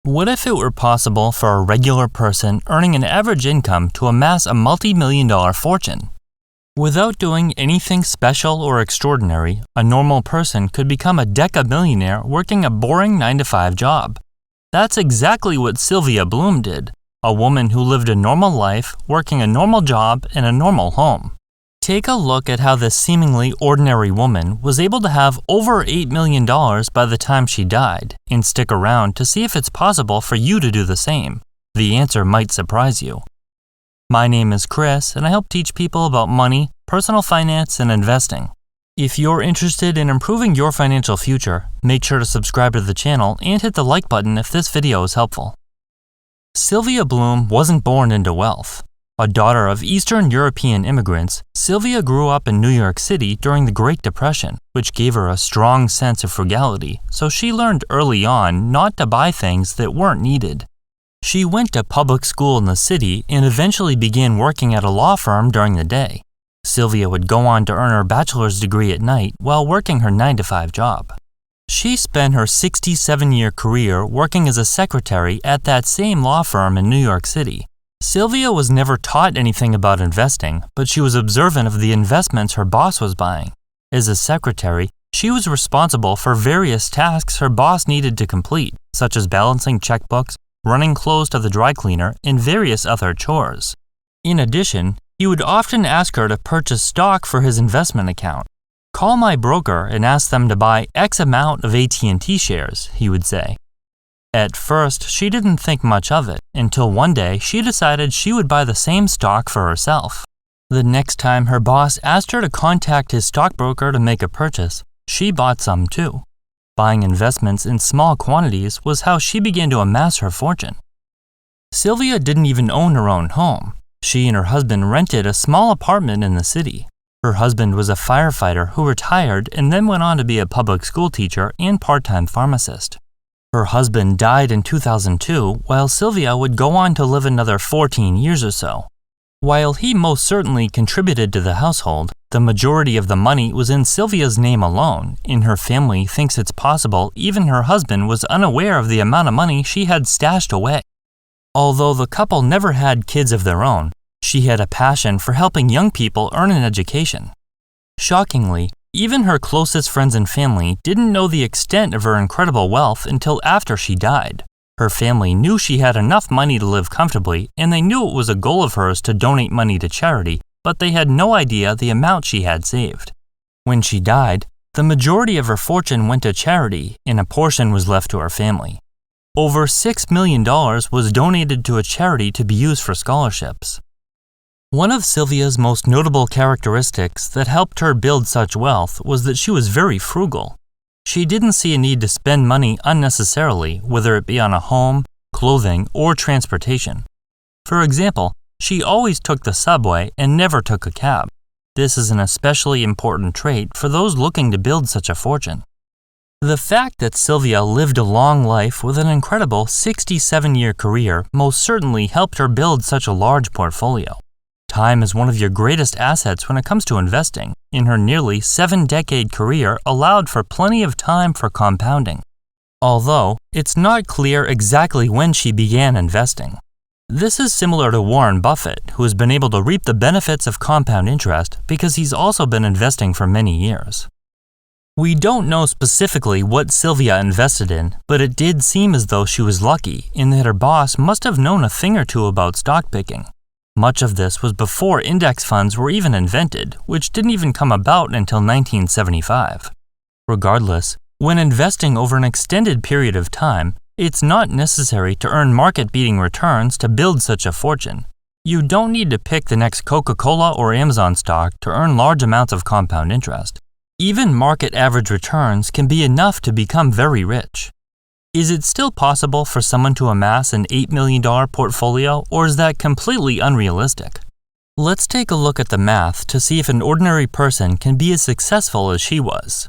What if it were possible for a regular person earning an average income to amass a multi-million-dollar fortune? Without doing anything special or extraordinary, a normal person could become a deca-millionaire working a boring 9-to-5 job. That's exactly what Sylvia Bloom did, a woman who lived a normal life, working a normal job in a normal home. Take a look at how this seemingly ordinary woman was able to have over $8 million by the time she died, and stick around to see if it's possible for you to do the same. The answer might surprise you. My name is Chris, and I help teach people about money, personal finance, and investing. If you're interested in improving your financial future, make sure to subscribe to the channel and hit the like button if this video is helpful. Sylvia Bloom wasn't born into wealth. A daughter of Eastern European immigrants, Sylvia grew up in New York City during the Great Depression, which gave her a strong sense of frugality, so she learned early on not to buy things that weren't needed. She went to public school in the city and eventually began working at a law firm during the day. Sylvia would go on to earn her bachelor's degree at night while working her 9-to-5 job. She spent her 67-year career working as a secretary at that same law firm in New York City. Sylvia was never taught anything about investing, but she was observant of the investments her boss was buying. As a secretary, she was responsible for various tasks her boss needed to complete, such as balancing checkbooks, running clothes to the dry cleaner, and various other chores. In addition, he would often ask her to purchase stock for his investment account. "Call my broker and ask them to buy X amount of AT&T shares," he would say. At first, she didn't think much of it, until one day she decided she would buy the same stock for herself. The next time her boss asked her to contact his stockbroker to make a purchase, she bought some too. Buying investments in small quantities was how she began to amass her fortune. Sylvia didn't even own her own home. She and her husband rented a small apartment in the city. Her husband was a firefighter who retired and then went on to be a public school teacher and part-time pharmacist. Her husband died in 2002, while Sylvia would go on to live another 14 years or so. While he most certainly contributed to the household, the majority of the money was in Sylvia's name alone, and her family thinks it's possible even her husband was unaware of the amount of money she had stashed away. Although the couple never had kids of their own, she had a passion for helping young people earn an education. Shockingly, even her closest friends and family didn't know the extent of her incredible wealth until after she died. Her family knew she had enough money to live comfortably, and they knew it was a goal of hers to donate money to charity, but they had no idea the amount she had saved. When she died, the majority of her fortune went to charity, and a portion was left to her family. Over $6 million was donated to a charity to be used for scholarships. One of Sylvia's most notable characteristics that helped her build such wealth was that she was very frugal. She didn't see a need to spend money unnecessarily, whether it be on a home, clothing, or transportation. For example, she always took the subway and never took a cab. This is an especially important trait for those looking to build such a fortune. The fact that Sylvia lived a long life with an incredible 67-year career most certainly helped her build such a large portfolio. Time is one of your greatest assets when it comes to investing, and her nearly 7-decade career allowed for plenty of time for compounding. Although, it's not clear exactly when she began investing. This is similar to Warren Buffett, who has been able to reap the benefits of compound interest because he's also been investing for many years. We don't know specifically what Sylvia invested in, but it did seem as though she was lucky in that her boss must have known a thing or two about stock picking. Much of this was before index funds were even invented, which didn't even come about until 1975. Regardless, when investing over an extended period of time, it's not necessary to earn market-beating returns to build such a fortune. You don't need to pick the next Coca-Cola or Amazon stock to earn large amounts of compound interest. Even market average returns can be enough to become very rich. Is it still possible for someone to amass an $8 million portfolio, or is that completely unrealistic? Let's take a look at the math to see if an ordinary person can be as successful as she was.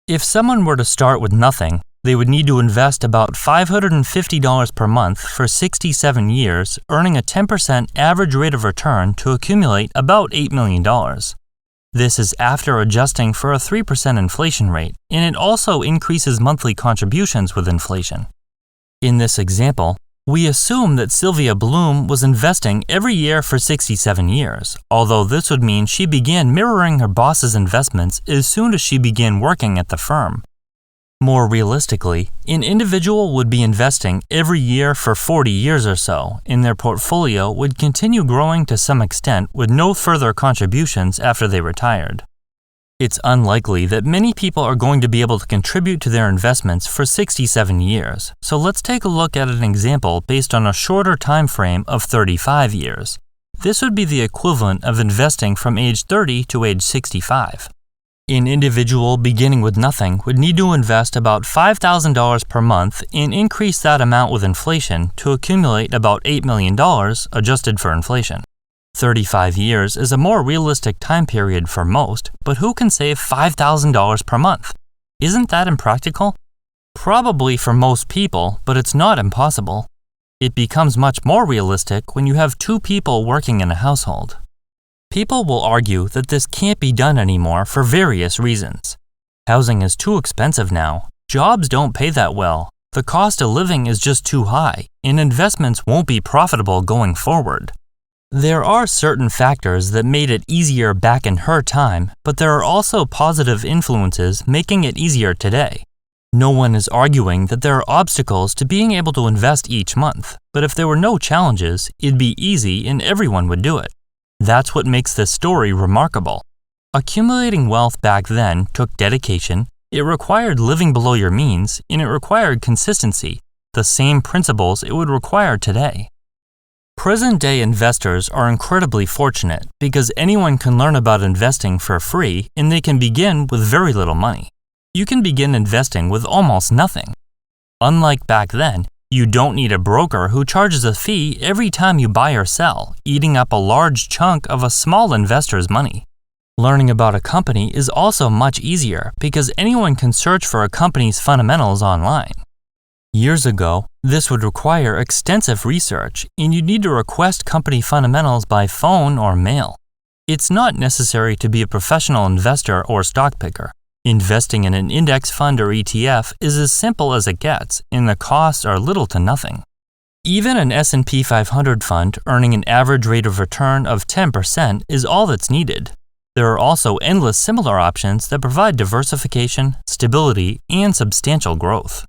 If someone were to start with nothing, they would need to invest about $550 per month for 67 years, earning a 10% average rate of return to accumulate about $8 million. This is after adjusting for a 3% inflation rate, and it also increases monthly contributions with inflation. In this example, we assume that Sylvia Bloom was investing every year for 67 years, although this would mean she began mirroring her boss's investments as soon as she began working at the firm. More realistically, an individual would be investing every year for 40 years or so, and their portfolio would continue growing to some extent with no further contributions after they retired. It's unlikely that many people are going to be able to contribute to their investments for 67 years, so let's take a look at an example based on a shorter time frame of 35 years. This would be the equivalent of investing from age 30 to age 65. An individual beginning with nothing would need to invest about $5,000 per month and increase that amount with inflation to accumulate about $8 million adjusted for inflation. 35 years is a more realistic time period for most, but who can save $5,000 per month? Isn't that impractical? Probably for most people, but it's not impossible. It becomes much more realistic when you have two people working in a household. People will argue that this can't be done anymore for various reasons. Housing is too expensive now, jobs don't pay that well, the cost of living is just too high, and investments won't be profitable going forward. There are certain factors that made it easier back in her time, but there are also positive influences making it easier today. No one is arguing that there are obstacles to being able to invest each month, but if there were no challenges, it'd be easy and everyone would do it. That's what makes this story remarkable. Accumulating wealth back then took dedication, it required living below your means, and it required consistency, the same principles it would require today. Present-day investors are incredibly fortunate because anyone can learn about investing for free and they can begin with very little money. You can begin investing with almost nothing. Unlike back then, you don't need a broker who charges a fee every time you buy or sell, eating up a large chunk of a small investor's money. Learning about a company is also much easier because anyone can search for a company's fundamentals online. Years ago, this would require extensive research, and you'd need to request company fundamentals by phone or mail. It's not necessary to be a professional investor or stock picker. Investing in an index fund or ETF is as simple as it gets, and the costs are little to nothing. Even an S&P 500 fund earning an average rate of return of 10% is all that's needed. There are also endless similar options that provide diversification, stability, and substantial growth.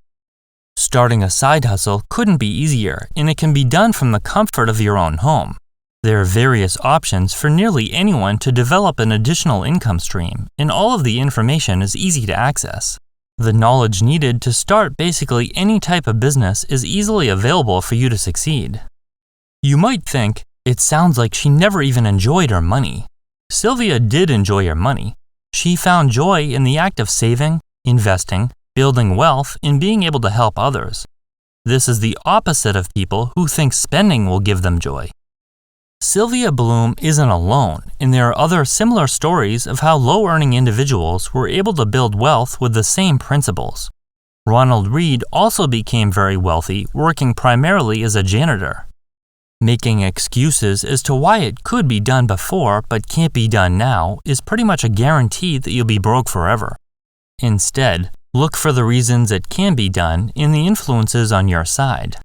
Starting a side hustle couldn't be easier, and it can be done from the comfort of your own home. There are various options for nearly anyone to develop an additional income stream, and all of the information is easy to access. The knowledge needed to start basically any type of business is easily available for you to succeed. You might think, it sounds like she never even enjoyed her money. Sylvia did enjoy her money. She found joy in the act of saving, investing, building wealth, and being able to help others. This is the opposite of people who think spending will give them joy. Sylvia Bloom isn't alone, and there are other similar stories of how low-earning individuals were able to build wealth with the same principles. Ronald Read also became very wealthy working primarily as a janitor. Making excuses as to why it could be done before but can't be done now is pretty much a guarantee that you'll be broke forever. Instead, look for the reasons it can be done and the influences on your side.